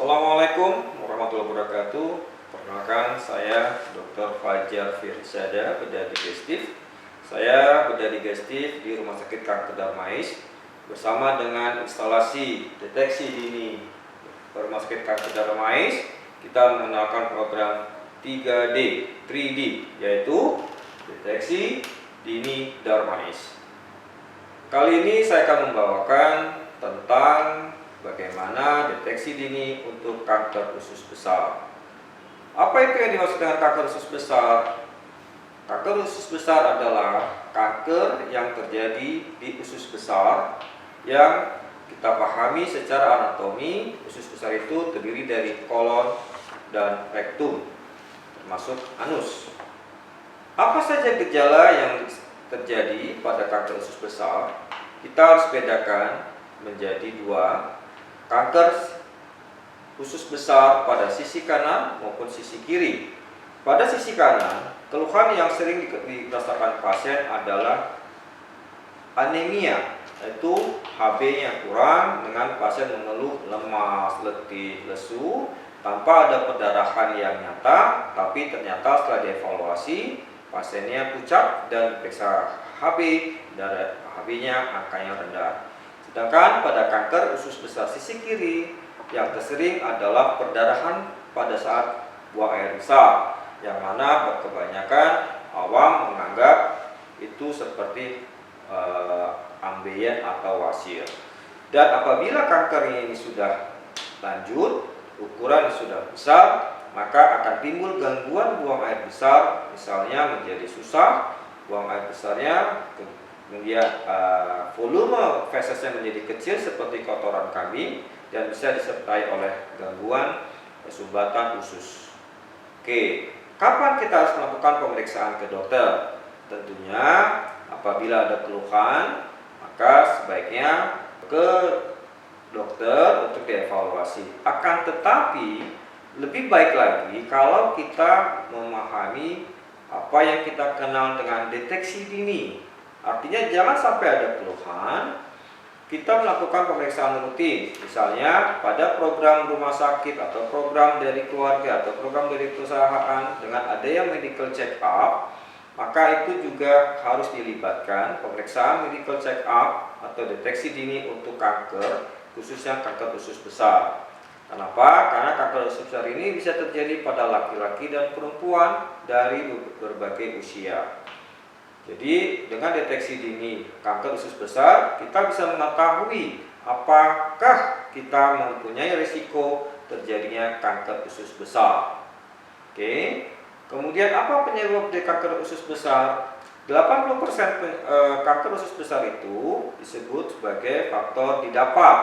Assalamualaikum warahmatullahi wabarakatuh. Perkenalkan, saya Dr. Fajar Firsada, bedah digestif. Saya bedah digestif di Rumah Sakit Kanker Darmais bersama dengan instalasi deteksi dini Rumah Sakit Kanker Darmais. Kita mengenalkan program 3D, yaitu deteksi dini Darmais. Kali ini saya akan membawakan tentang bagaimana deteksi dini untuk kanker usus besar. Apa itu yang dimaksud dengan kanker usus besar? Kanker usus besar adalah kanker yang terjadi di usus besar yang kita pahami secara anatomi. Usus besar itu terdiri dari kolon dan rektum, termasuk anus. Apa saja gejala yang terjadi pada kanker usus besar? Kita harus bedakan menjadi dua: kanker usus besar pada sisi kanan maupun sisi kiri. Pada sisi kanan, keluhan yang sering dirasakan pasien adalah anemia, yaitu Hb-nya kurang dengan pasien mengeluh lemas, letih, lesu tanpa ada perdarahan yang nyata, tapi ternyata setelah dievaluasi pasiennya pucat dan periksa Hb, darah Hb-nya angkanya rendah. Sedangkan pada kanker usus besar sisi kiri, yang tersering adalah perdarahan pada saat buang air besar, yang mana kebanyakan awam menganggap itu seperti ambeien atau wasir. Dan apabila kanker ini sudah lanjut, ukuran sudah besar, maka akan timbul gangguan buang air besar, misalnya menjadi susah buang air besarnya, kemudian volume fesesnya menjadi kecil seperti kotoran kambing, dan bisa disertai oleh gangguan sumbatan usus. Oke, kapan kita harus melakukan pemeriksaan ke dokter? Tentunya apabila ada keluhan, maka sebaiknya ke dokter untuk dievaluasi. Akan tetapi lebih baik lagi kalau kita memahami apa yang kita kenal dengan deteksi dini. Artinya jangan sampai ada keluhan, kita melakukan pemeriksaan rutin, misalnya pada program rumah sakit atau program dari keluarga atau program dari perusahaan dengan adanya medical check up, maka itu juga harus dilibatkan pemeriksaan medical check up atau deteksi dini untuk kanker, khususnya kanker usus besar. Kenapa? Karena kanker usus besar ini bisa terjadi pada laki-laki dan perempuan dari berbagai usia. Jadi dengan deteksi dini kanker usus besar, kita bisa mengetahui apakah kita mempunyai risiko terjadinya kanker usus besar. Oke. Kemudian apa penyebab dari kanker usus besar? 80% kanker usus besar itu disebut sebagai faktor didapat,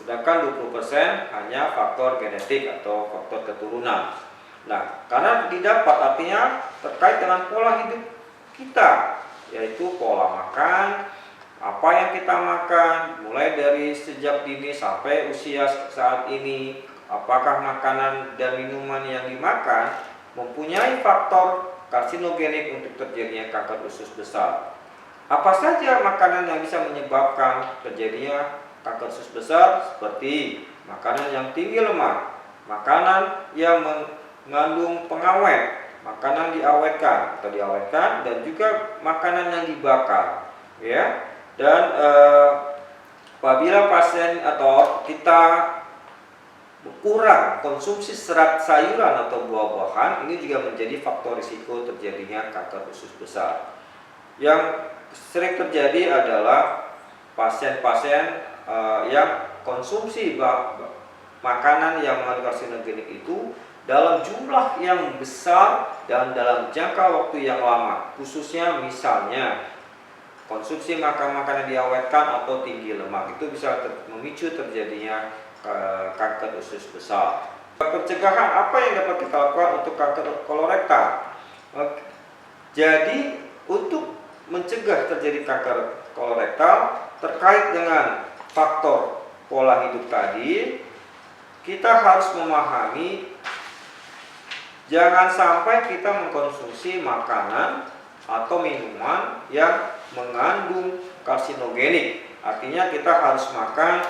sedangkan 20% hanya faktor genetik atau faktor keturunan. Nah, karena didapat artinya terkait dengan pola hidup kita, yaitu pola makan, apa yang kita makan mulai dari sejak dini sampai usia saat ini, apakah makanan dan minuman yang dimakan mempunyai faktor karsinogenik untuk terjadinya kanker usus besar. Apa saja makanan yang bisa menyebabkan terjadinya kanker usus besar? Seperti makanan yang tinggi lemak, makanan yang mengandung pengawet, makanan diawetkan atau diawetkan, dan juga makanan yang dibakar, ya. Dan apabila pasien atau kita kurang konsumsi serat sayuran atau buah-buahan, ini juga menjadi faktor risiko terjadinya kanker usus besar. Yang sering terjadi adalah pasien-pasien yang konsumsi makanan yang mengandung karsinogenik itu dalam jumlah yang besar dan dalam jangka waktu yang lama, khususnya misalnya konsumsi makanan diawetkan atau tinggi lemak, itu bisa memicu terjadinya kanker usus besar. Pencegahan apa yang dapat kita lakukan untuk kanker kolorektal? Jadi untuk mencegah terjadi kanker kolorektal terkait dengan faktor pola hidup tadi, kita harus memahami jangan sampai kita mengkonsumsi makanan atau minuman yang mengandung karsinogenik. Artinya kita harus makan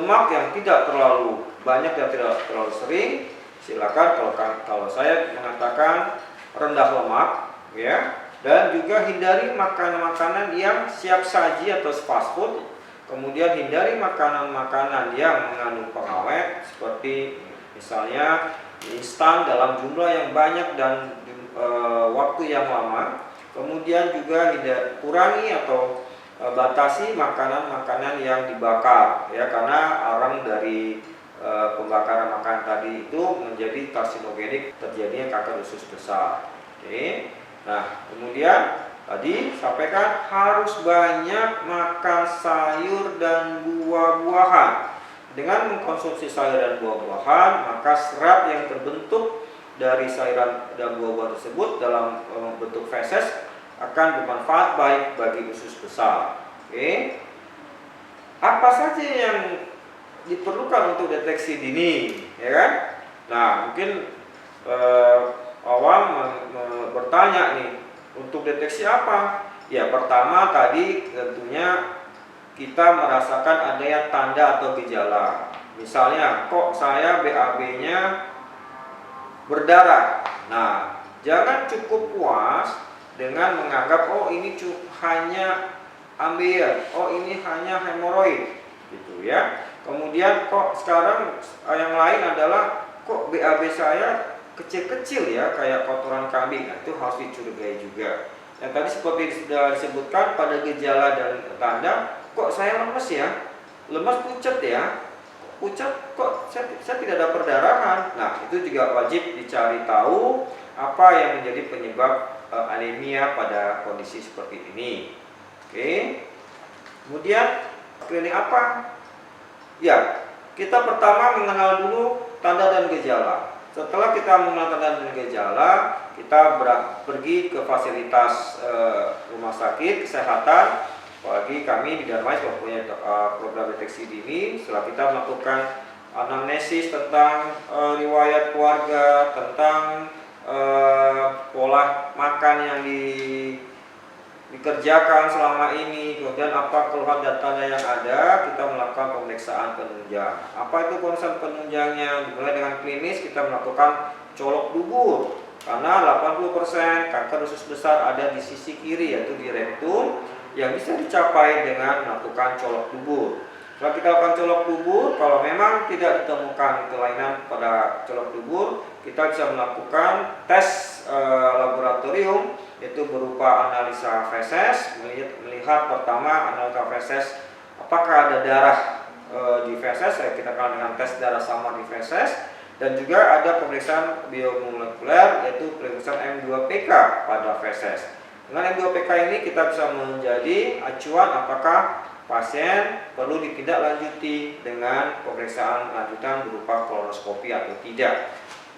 lemak yang tidak terlalu banyak dan tidak terlalu sering, silakan. Kalau saya mengatakan rendah lemak, ya. Dan juga hindari makanan-makanan yang siap saji atau fast food. Kemudian hindari makanan-makanan yang mengandung pengawet seperti misalnya instan dalam jumlah yang banyak dan waktu yang lama. Kemudian juga kurangi atau batasi makanan-makanan yang dibakar, ya, karena arang dari pembakaran makanan tadi itu menjadi karsinogenik, terjadinya kanker usus besar. Oke. Nah, kemudian tadi sampaikan harus banyak makan sayur dan buah-buahan. Dengan mengkonsumsi sayur dan buah-buahan, maka serat yang terbentuk dari sayuran dan buah-buahan tersebut dalam bentuk feses akan bermanfaat baik bagi usus besar. Oke. Apa saja yang diperlukan untuk deteksi dini, ya kan? Nah, mungkin awam bertanya nih, untuk deteksi apa? Ya, pertama tadi tentunya kita merasakan adanya tanda atau gejala. Misalnya, kok saya BAB-nya berdarah. Nah, jangan cukup puas dengan menganggap oh ini hanya ambeien, oh ini hanya hemoroid, gitu ya. Kemudian kok sekarang yang lain adalah kok BAB saya kecil-kecil ya, kayak kotoran kambing. Nah, itu harus dicurigai juga. Yang tadi seperti sudah disebutkan pada gejala dan tanda, kok saya lemes ya, lemes pucat ya, pucat kok saya tidak ada perdarahan. Nah, itu juga wajib dicari tahu apa yang menjadi penyebab anemia pada kondisi seperti ini. Oke. Kemudian screening apa? Ya, kita pertama mengenal dulu tanda dan gejala. Setelah kita mengenal tanda dan gejala, kita pergi ke fasilitas rumah sakit kesehatan. Apalagi kami di Darmais mempunyai program deteksi dini. Setelah kita melakukan anamnesis tentang riwayat keluarga, tentang pola makan yang dikerjakan selama ini, kemudian apa keluhan dan tanda yang ada, kita melakukan pemeriksaan penunjang. Apa itu pemeriksaan penunjangnya? Dimulai dengan klinis, kita melakukan colok dubur, karena 80% kanker usus besar ada di sisi kiri, yaitu di rektum, yang bisa dicapai dengan melakukan colok dubur. Setelah kita lakukan colok dubur, kalau memang tidak ditemukan kelainan pada colok dubur, kita bisa melakukan tes laboratorium, yaitu berupa analisa feses, melihat pertama analisa feses apakah ada darah di feses, kita kenal dengan tes darah sama di feses, dan juga ada pemeriksaan biomolekuler, yaitu pemeriksaan M2PK pada feses. Dengan M2PK ini kita bisa menjadi acuan apakah pasien perlu ditindaklanjuti dengan pemeriksaan lanjutan berupa kolonoskopi atau tidak.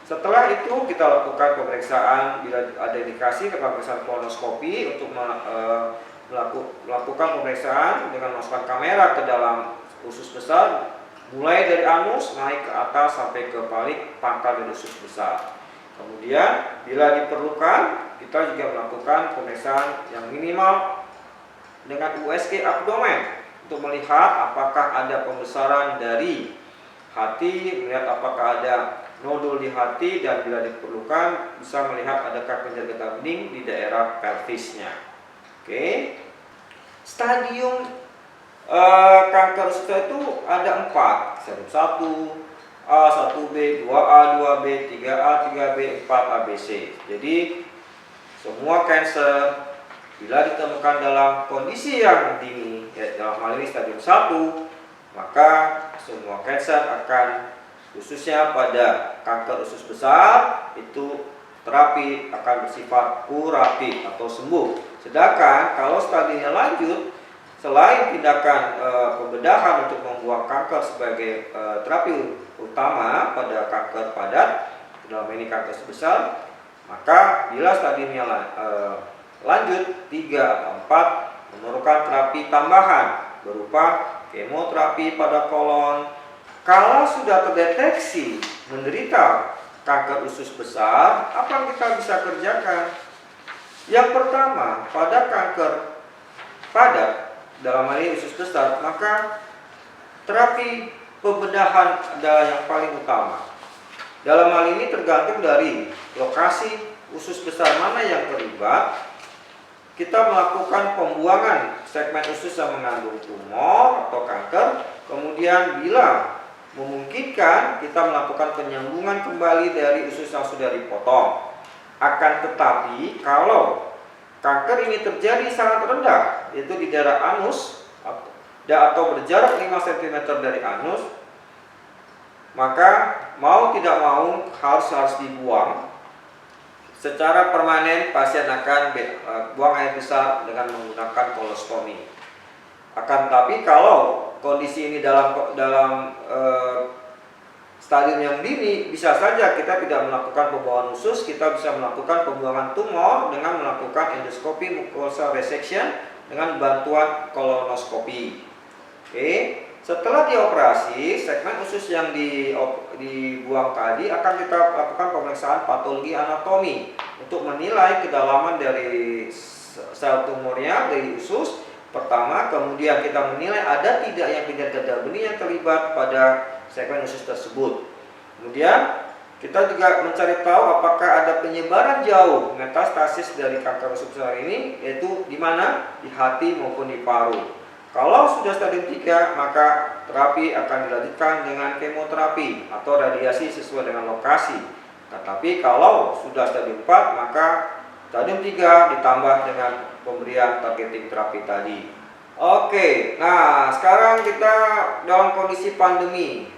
Setelah itu kita lakukan pemeriksaan, bila ada indikasi kita pemeriksaan kolonoskopi untuk melakukan pemeriksaan dengan memasukkan kamera ke dalam usus besar, mulai dari anus naik ke atas sampai ke balik pangkal dari usus besar. Kemudian bila diperlukan kita juga melakukan pemeriksaan yang minimal dengan USG abdomen untuk melihat apakah ada pembesaran dari hati, melihat apakah ada nodul di hati, dan bila diperlukan bisa melihat adakah penjaga bening di daerah pelvisnya. Oke. Stadium kanker usus itu ada 4, stadium 1, A, 1B, 2A, 2B, 3A, 3B, 4 ABC. Jadi semua kanker bila ditemukan dalam kondisi yang dini, ya, dalam hal ini stadium 1, maka semua kanker akan, khususnya pada kanker usus besar, itu terapi akan bersifat kuratif atau sembuh. Sedangkan kalau stadiumnya lanjut, selain tindakan pembedahan untuk membuang kanker sebagai terapi utama pada kanker padat, dalam ini kanker usus besar, maka bila stadiumnya lanjut 3 atau 4, memerlukan terapi tambahan berupa kemoterapi pada kolon. Kalau sudah terdeteksi menderita kanker usus besar, apa yang kita bisa kerjakan? Yang pertama, pada kanker padat dalam hal ini usus besar, maka terapi pembedahan adalah yang paling utama. Dalam hal ini tergantung dari lokasi usus besar mana yang terlibat. Kita melakukan pembuangan segmen usus yang mengandung tumor atau kanker. Kemudian bila memungkinkan, kita melakukan penyambungan kembali dari usus yang sudah dipotong. Akan tetapi kalau kanker ini terjadi sangat rendah, yaitu di daerah anus atau berjarak 5 cm dari anus, maka mau tidak mau harus dibuang. Secara permanen pasien akan buang air besar dengan menggunakan kolostomi. Akan tetapi kalau kondisi ini dalam stadium yang dini, bisa saja kita tidak melakukan pembuangan usus, kita bisa melakukan pembuangan tumor dengan melakukan endoskopi mucosal resection dengan bantuan kolonoskopi. Oke. Setelah dioperasi, segmen usus yang dibuang tadi akan kita lakukan pemeriksaan patologi anatomi untuk menilai kedalaman dari sel tumornya dari usus. Pertama, kemudian kita menilai ada tidak yang kejar-kejar benih yang terlibat pada segmen usus tersebut. Kemudian kita juga mencari tahu apakah ada penyebaran jauh metastasis dari kanker usus besar ini, yaitu di mana? Di hati maupun di paru. Kalau sudah stadium 3, maka terapi akan dilanjutkan dengan kemoterapi atau radiasi sesuai dengan lokasi. Tetapi kalau sudah stadium 4, maka stadium 3 ditambah dengan pemberian targeting terapi tadi. Oke, nah sekarang kita dalam kondisi pandemi,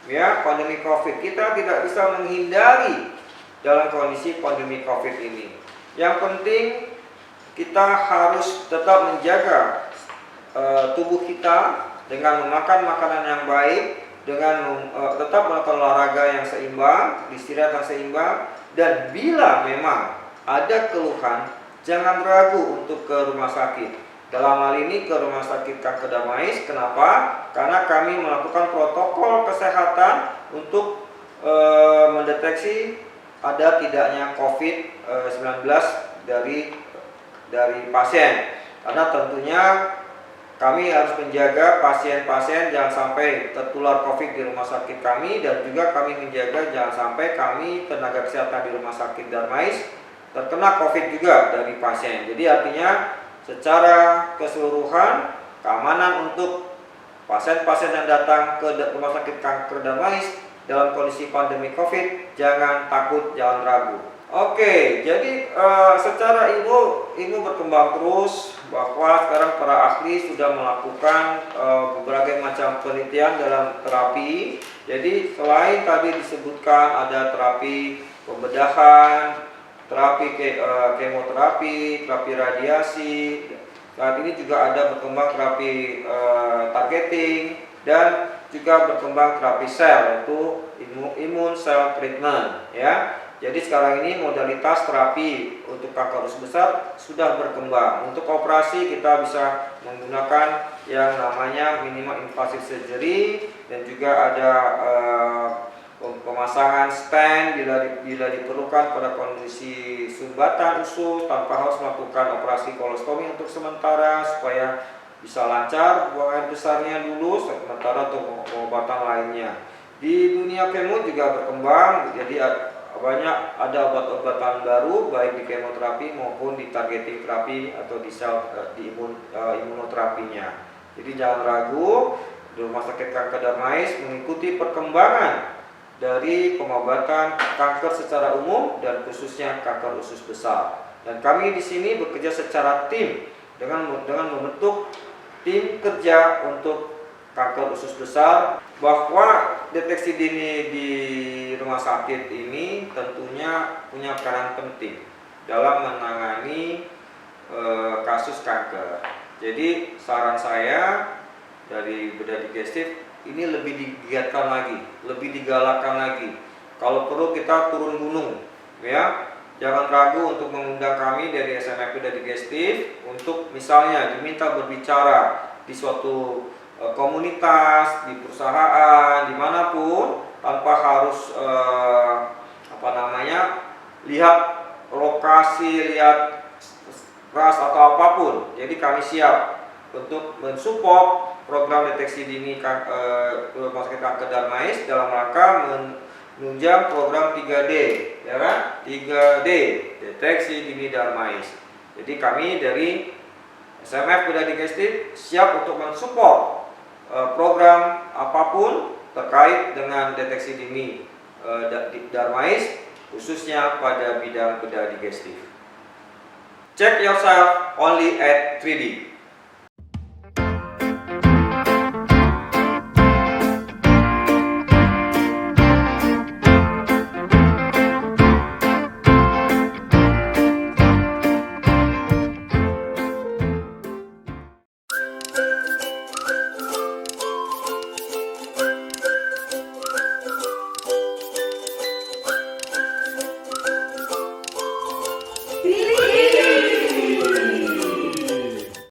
ya, pandemi COVID. Kita tidak bisa menghindari dalam kondisi pandemi COVID ini. Yang penting kita harus tetap menjaga tubuh kita dengan memakan makanan yang baik, dengan tetap melakukan olahraga yang seimbang, istirahat yang seimbang, dan bila memang ada keluhan, jangan ragu untuk ke rumah sakit. Dalam hal ini ke rumah sakit Kanker Darmais. Kenapa? Karena kami melakukan protokol kesehatan untuk mendeteksi ada tidaknya COVID-19 dari pasien. Karena tentunya kami harus menjaga pasien-pasien jangan sampai tertular COVID di rumah sakit kami, dan juga kami menjaga jangan sampai kami tenaga kesehatan di rumah sakit Darmais terkena COVID juga dari pasien. Jadi artinya secara keseluruhan keamanan untuk pasien-pasien yang datang ke rumah sakit Kanker Darmais dalam kondisi pandemi COVID, jangan takut, jangan ragu. Oke, jadi secara ilmu berkembang terus, bahwa sekarang para ahli sudah melakukan berbagai macam penelitian dalam terapi. Jadi selain tadi disebutkan ada terapi pembedahan, terapi kemoterapi, terapi radiasi, saat ini juga ada berkembang terapi targeting, dan juga berkembang terapi sel, yaitu imun cell treatment, ya. Jadi sekarang ini modalitas terapi untuk kanker usus besar sudah berkembang. Untuk operasi kita bisa menggunakan yang namanya minimal invasive surgery, dan juga ada pemasangan stent bila diperlukan pada kondisi sumbatan usus tanpa harus melakukan operasi kolostomi untuk sementara supaya bisa lancar buang air besarnya dulu sementara untuk pengobatan lainnya. Di dunia kemo juga berkembang, jadi banyak ada obat-obatan baru baik di kemoterapi maupun di targeting terapi atau di imunoterapinya. Jadi jangan ragu, di Rumah Sakit Kanker Darmais mengikuti perkembangan dari pengobatan kanker secara umum dan khususnya kanker usus besar. Dan kami di sini bekerja secara tim dengan membentuk tim kerja untuk kanker usus besar, bahwa deteksi dini di rumah sakit ini tentunya punya peran penting dalam menangani kasus kanker. Jadi saran saya dari bedah digestif ini lebih digiatkan lagi, lebih digalakkan lagi. Kalau perlu kita turun gunung, ya. Jangan ragu untuk mengundang kami dari SMFP Bedah Digestif untuk misalnya diminta berbicara di suatu komunitas, di perusahaan, dimanapun, tanpa harus lihat lokasi, lihat ras atau apapun. Jadi kami siap untuk mensupport program deteksi dini Rumah Sakit Kanker Darmais dalam rangka menunjang program 3D, ya kan? 3D, deteksi dini Darmais. Jadi kami dari SMF Bedah Digestif siap untuk mensupport program apapun terkait dengan deteksi dini Darmais, khususnya pada bidang bedah digestif. Check yourself only at 3D.